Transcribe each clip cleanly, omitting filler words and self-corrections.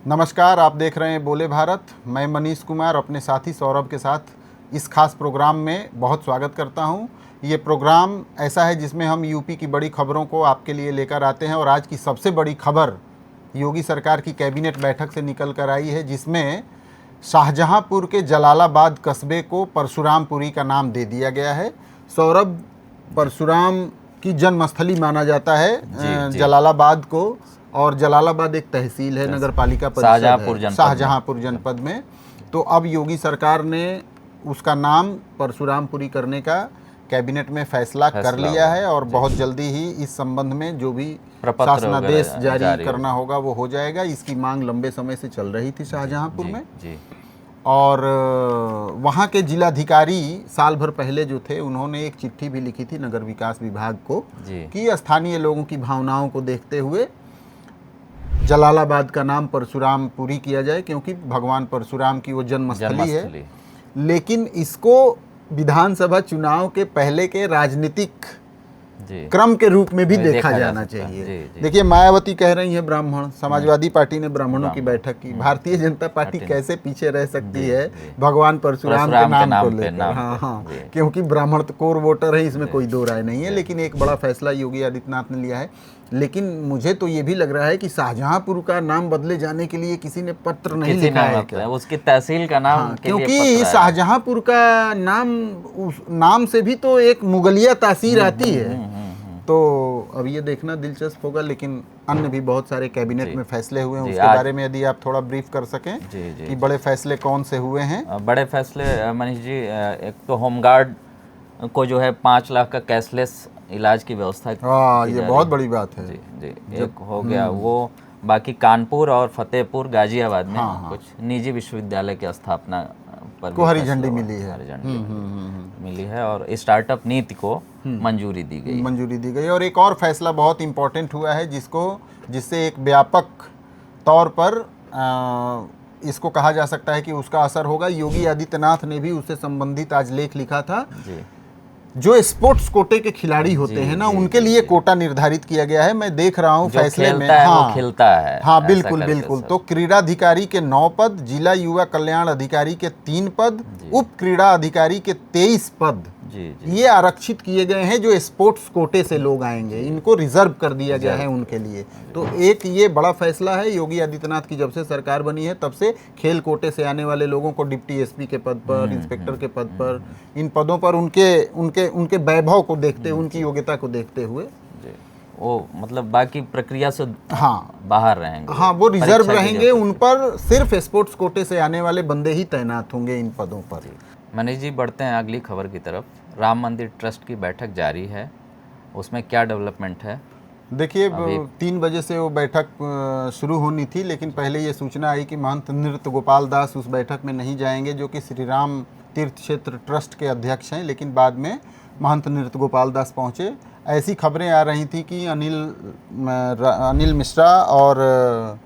नमस्कार, आप देख रहे हैं बोले भारत। मैं मनीष कुमार अपने साथी सौरभ के साथ इस खास प्रोग्राम में बहुत स्वागत करता हूं। ये प्रोग्राम ऐसा है जिसमें हम यूपी की बड़ी खबरों को आपके लिए लेकर आते हैं और आज की सबसे बड़ी खबर योगी सरकार की कैबिनेट बैठक से निकल कर आई है, जिसमें शाहजहांपुर के जलालाबाद कस्बे को परशुरामपुरी का नाम दे दिया गया है। सौरभ, परशुराम की जन्मस्थली माना जाता है जलालाबाद को, और जलालाबाद एक तहसील है, नगर पालिका परिषद है शाहजहांपुर जनपद में। तो अब योगी सरकार ने उसका नाम परशुरामपुरी करने का कैबिनेट में फैसला कर लिया है और बहुत जल्दी ही इस संबंध में जो भी शासनादेश जारी करना होगा वो हो जाएगा। इसकी मांग लंबे समय से चल रही थी शाहजहांपुर में और वहाँ के जिलाधिकारी साल भर पहले जो थे उन्होंने एक चिट्ठी भी लिखी थी नगर विकास विभाग को कि स्थानीय लोगों की भावनाओं को देखते हुए जलालाबाद का नाम परशुरामपुरी किया जाए, क्योंकि भगवान परशुराम की वो जन्मस्थली है। लेकिन इसको विधानसभा चुनाव के पहले के राजनीतिक क्रम के रूप में भी देखा जाना चाहिए। देखिए, मायावती कह रही है ब्राह्मण, समाजवादी पार्टी ने ब्राह्मणों की बैठक की, भारतीय जनता पार्टी कैसे पीछे रह सकती है भगवान परशुराम के नाम को लेकर। हाँ, क्योंकि ब्राह्मण तो कोर वोटर है, इसमें कोई दो राय नहीं है। लेकिन एक बड़ा फैसला योगी आदित्यनाथ ने लिया है। लेकिन मुझे तो ये भी लग रहा है कि शाहजहांपुर का नाम बदले जाने के लिए किसी ने पत्र नहीं लिखा है, उसकी तहसील का नाम क्योंकि शाहजहांपुर का नाम से भी तो एक मुगलिया तासीर आती है। तो अब ये देखना दिलचस्प होगा। लेकिन अन्य भी बहुत सारे कैबिनेट में फैसले हुए हैं, उसके बारे में यदि आप थोड़ा ब्रीफ कर सकें कि बड़े फैसले कौन से हुए हैं। बड़े फैसले मनीष जी, एक तो होमगार्ड को जो है 5 लाख का कैशलेस इलाज की व्यवस्था ये बहुत बड़ी बात है। जी एक हो गया वो। बाकी कानपुर और फतेहपुर गाजियाबाद में कुछ निजी विश्वविद्यालय की स्थापना पर को हरी झंडी मिली है। हरी झंडी मिली है और स्टार्टअप नीति को मंजूरी दी गई। और एक और फैसला बहुत इम्पोर्टेंट हुआ है जिससे एक व्यापक तौर पर इसको कहा जा सकता है कि उसका असर होगा। योगी आदित्यनाथ ने भी उससे संबंधित आज लेख लिखा था। जो स्पोर्ट्स कोटे के खिलाड़ी होते हैं ना, उनके लिए कोटा निर्धारित किया गया है। मैं देख रहा हूँ फैसले में। वो खिलता है। हाँ, बिल्कुल। तो क्रीड़ा अधिकारी के 9 पद, जिला युवा कल्याण अधिकारी के 3 पद, उप क्रीड़ा अधिकारी के 23 पद ये आरक्षित किए गए हैं। जो स्पोर्ट्स कोटे से लोग आएंगे, इनको रिजर्व कर दिया गया है उनके लिए। तो एक ये बड़ा फैसला है। योगी आदित्यनाथ की जब से सरकार बनी है तब से खेल कोटे से आने वाले लोगों को डिप्टी एसपी के पद पर, इंस्पेक्टर के पद पर, इन पदों पर उनके वैभव को देखते हुए, उनकी योग्यता को देखते हुए वो मतलब बाकी प्रक्रिया से बाहर रहेंगे। हाँ, वो रिजर्व रहेंगे। उन पर सिर्फ स्पोर्ट्स कोटे से आने वाले बंदे ही तैनात होंगे इन पदों पर। मनीष जी, बढ़ते हैं अगली खबर की तरफ। राम मंदिर ट्रस्ट की बैठक जारी है, उसमें क्या डेवलपमेंट है? देखिए, 3 बजे से वो बैठक शुरू होनी थी, लेकिन पहले ये सूचना आई कि महंत नृत्य गोपाल दास उस बैठक में नहीं जाएंगे, जो कि श्री राम तीर्थ क्षेत्र ट्रस्ट के अध्यक्ष हैं। लेकिन बाद में महंत नृत्य गोपाल दास पहुँचे। ऐसी खबरें आ रही थी कि अनिल मिश्रा और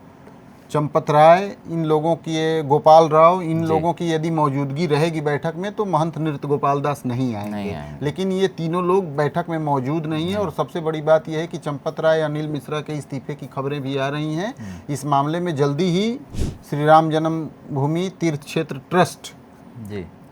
चंपत राय, इन लोगों की, गोपाल राव, इन लोगों की यदि मौजूदगी रहेगी बैठक में तो महंत नृत्य गोपाल दास नहीं आएंगे। लेकिन ये तीनों लोग बैठक में मौजूद नहीं है। और सबसे बड़ी बात यह है कि चंपत राय, अनिल मिश्रा के इस्तीफे की खबरें भी आ रही हैं। इस मामले में जल्दी ही श्री राम जन्मभूमि तीर्थ क्षेत्र ट्रस्ट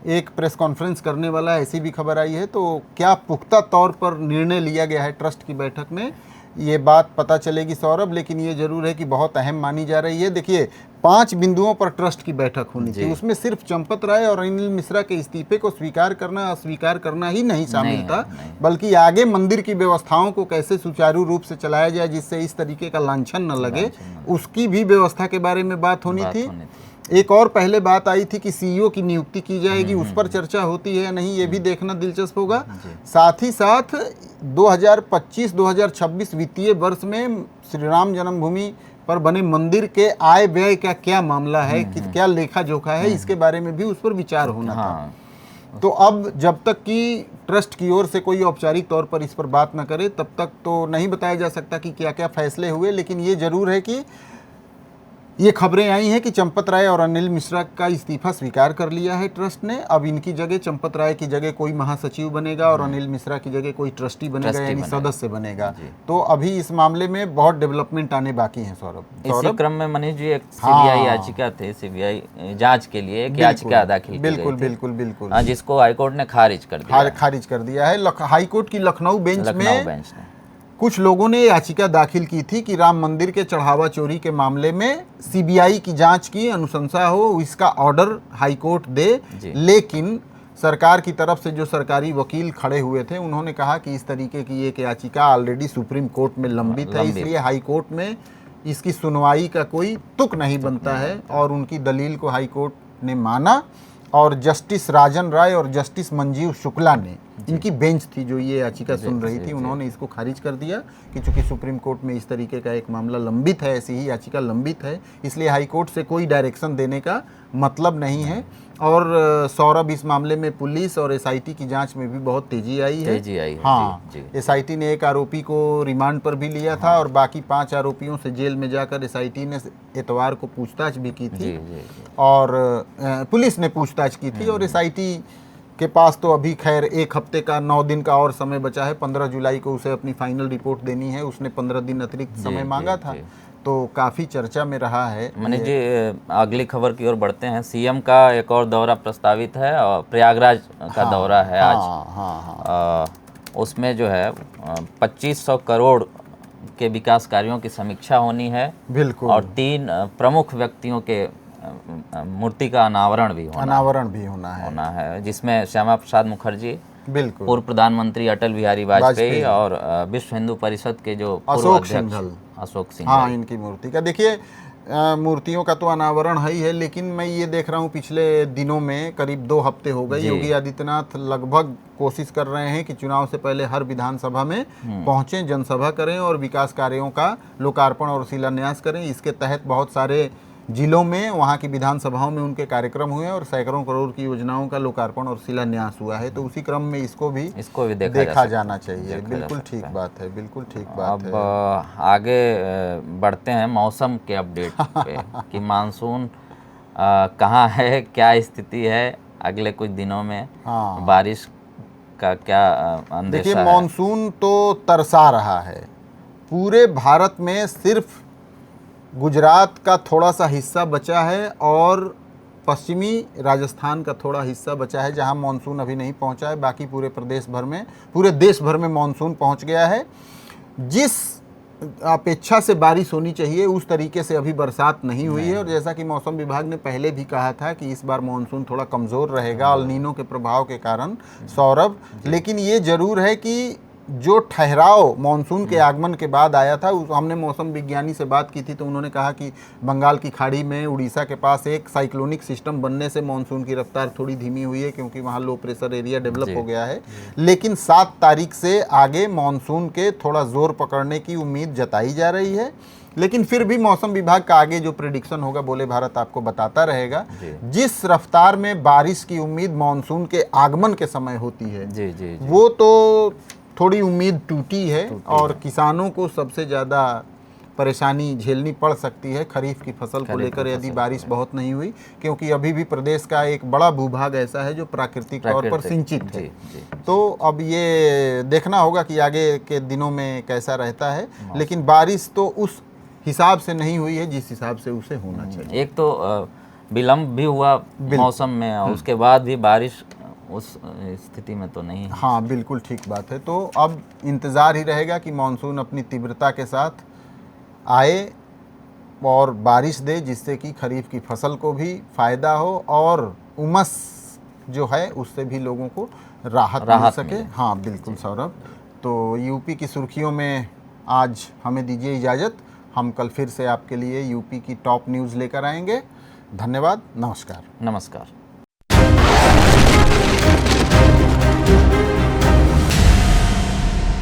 एक प्रेस कॉन्फ्रेंस करने वाला है, ऐसी भी खबर आई है। तो क्या पुख्ता तौर पर निर्णय लिया गया है ट्रस्ट की बैठक में, ये बात पता चलेगी सौरभ। लेकिन ये जरूर है कि बहुत अहम मानी जा रही है। देखिए, 5 बिंदुओं पर ट्रस्ट की बैठक होनी थी। उसमें सिर्फ चंपत राय और अनिल मिश्रा के इस्तीफे को स्वीकार करना अस्वीकार करना ही नहीं शामिल था, बल्कि आगे मंदिर की व्यवस्थाओं को कैसे सुचारू रूप से चलाया जाए जिससे इस तरीके का लांछन न लगे, उसकी भी व्यवस्था के बारे में बात होनी थी। एक और पहले बात आई थी कि सीईओ की नियुक्ति की जाएगी, उस पर चर्चा होती है या नहीं, ये भी देखना दिलचस्प होगा। साथ ही साथ 2025-2026 वित्तीय वर्ष में श्री राम जन्मभूमि पर बने मंदिर के आय व्यय का क्या मामला है, कि क्या लेखा जोखा है, इसके बारे में भी उस पर विचार होना था। तो अब जब तक कि ट्रस्ट की ओर से कोई औपचारिक तौर पर इस पर बात न करे, तब तक तो नहीं बताया जा सकता कि क्या क्या फैसले हुए। लेकिन ये जरूर है कि ये खबरें आई हैं कि चंपत राय और अनिल मिश्रा का इस्तीफा स्वीकार कर लिया है ट्रस्ट ने। अब इनकी जगह चंपत राय की जगह कोई महासचिव बनेगा और अनिल मिश्रा की जगह कोई ट्रस्टी बनेगा, यानी सदस्य बनेगा। तो अभी इस मामले में बहुत डेवलपमेंट आने बाकी हैं सौरभ। इसी क्रम में मनीष जी एक सीबीआई याचिका थे, सीबीआई जांच के लिए एक याचिका दाखिल की बिल्कुल गई थी। बिल्कुल बिल्कुल, जिसको हाईकोर्ट ने खारिज कर दिया। खारिज कर दिया है। हाईकोर्ट की लखनऊ बेंच लखनऊ में बेंच ने कुछ लोगों ने याचिका दाखिल की थी कि राम मंदिर के चढ़ावा चोरी के मामले में सीबीआई की जांच की अनुशंसा हो, इसका ऑर्डर हाईकोर्ट दे। लेकिन सरकार की तरफ से जो सरकारी वकील खड़े हुए थे उन्होंने कहा कि इस तरीके की एक याचिका ऑलरेडी सुप्रीम कोर्ट में लंबित है, इसलिए हाईकोर्ट में इसकी सुनवाई का कोई तुक नहीं बनता है। और उनकी दलील को हाईकोर्ट ने माना और जस्टिस राजन राय और जस्टिस मंजीव शुक्ला ने, इनकी बेंच थी जो ये याचिका सुन रही थी, उन्होंने इसको खारिज कर दिया कि चूंकि सुप्रीम कोर्ट में इस तरीके का एक मामला लंबित है, ऐसी ही याचिका लंबित है, इसलिए हाईकोर्ट से कोई डायरेक्शन देने का मतलब नहीं है। और सौरभ, इस मामले में पुलिस और एसआईटी की जांच में भी बहुत तेजी आई है। हाँ, एसआईटी ने एक आरोपी को रिमांड पर भी लिया था और बाकी 5 आरोपियों से जेल में जाकर एसआईटी ने इतवार को पूछताछ भी की थी और पुलिस ने पूछताछ की थी। और एसआईटी के पास तो अभी खैर 1 हफ्ते का 9 दिन का और समय बचा है। 15 जुलाई को उसे अपनी फाइनल रिपोर्ट देनी है। उसने 15 दिन अतिरिक्त समय मांगा था, तो काफ़ी चर्चा में रहा है। मनीष जी, अगली खबर की ओर बढ़ते हैं। सीएम का एक और दौरा प्रस्तावित है और प्रयागराज का दौरा है आज। उसमें जो है 2500 करोड़ के विकास कार्यों की समीक्षा होनी है। बिल्कुल। और 3 प्रमुख व्यक्तियों के मूर्ति का अनावरण भी होना है, जिसमें श्यामा प्रसाद मुखर्जी, बिल्कुल, पूर्व प्रधानमंत्री अटल बिहारी वाजपेयी और विश्व हिंदू परिषद के जो पूर्व अध्यक्ष अशोक सिंघल, हाँ, इनकी मूर्ति का देखिए, मूर्तियों का तो अनावरण है ही है। लेकिन मैं ये देख रहा हूँ पिछले दिनों में करीब 2 हफ्ते हो गए, योगी आदित्यनाथ लगभग कोशिश कर रहे हैं कि चुनाव से पहले हर विधानसभा में पहुंचें, जनसभा करें और विकास कार्यों का लोकार्पण और शिलान्यास करें। इसके तहत बहुत सारे जिलों में, वहाँ की विधानसभाओं में उनके कार्यक्रम हुए और सैकड़ों करोड़ की योजनाओं का लोकार्पण और शिलान्यास हुआ है। तो उसी क्रम में इसको भी देखा जाना चाहिए। बिल्कुल ठीक बात है, बिल्कुल ठीक बात है। अब आगे बढ़ते हैं मौसम के अपडेट पे कि मानसून कहाँ है, क्या स्थिति है अगले कुछ दिनों में, बारिश का क्या अंदेशा है? देखिए, मानसून तो तरसा रहा है पूरे भारत में। सिर्फ गुजरात का थोड़ा सा हिस्सा बचा है और पश्चिमी राजस्थान का थोड़ा हिस्सा बचा है जहां मानसून अभी नहीं पहुंचा है। बाकी पूरे देश भर में मानसून पहुंच गया है। जिस अपेक्षा से बारिश होनी चाहिए उस तरीके से अभी बरसात नहीं हुई है। और जैसा कि मौसम विभाग ने पहले भी कहा था कि इस बार मानसून थोड़ा कमज़ोर रहेगा एल नीनो के प्रभाव के कारण, सौरभ। लेकिन ये ज़रूर है कि जो ठहराव मानसून के आगमन के बाद आया था, हमने मौसम विज्ञानी से बात की थी तो उन्होंने कहा कि बंगाल की खाड़ी में उड़ीसा के पास एक साइक्लोनिक सिस्टम बनने से मानसून की रफ्तार थोड़ी धीमी हुई है क्योंकि वहाँ लो प्रेशर एरिया डेवलप हो गया है। लेकिन 7 तारीख से आगे मानसून के थोड़ा जोर पकड़ने की उम्मीद जताई जा रही है। लेकिन फिर भी मौसम विभाग का आगे जो प्रेडिक्शन होगा बोले भारत आपको बताता रहेगा। जिस रफ्तार में बारिश की उम्मीद मानसून के आगमन के समय होती है, वो तो थोड़ी उम्मीद टूटी है और किसानों को सबसे ज़्यादा परेशानी झेलनी पड़ सकती है खरीफ की फसल को लेकर यदि बारिश बहुत नहीं हुई, क्योंकि अभी भी प्रदेश का एक बड़ा भूभाग ऐसा है जो प्राकृतिक तौर पर सिंचित है। तो अब ये देखना होगा कि आगे के दिनों में कैसा रहता है। लेकिन बारिश तो उस हिसाब से नहीं हुई है जिस हिसाब से उसे होना चाहिए। एक तो विलम्ब भी हुआ मौसम में और उसके बाद भी बारिश उस स्थिति में तो नहीं है। हाँ, बिल्कुल ठीक बात है। तो अब इंतज़ार ही रहेगा कि मानसून अपनी तीव्रता के साथ आए और बारिश दे, जिससे कि खरीफ की फसल को भी फ़ायदा हो और उमस जो है उससे भी लोगों को राहत मिल सके। हाँ, बिल्कुल सौरभ। तो यूपी की सुर्खियों में आज हमें दीजिए इजाज़त। हम कल फिर से आपके लिए यूपी की टॉप न्यूज़ लेकर आएंगे। धन्यवाद, नमस्कार।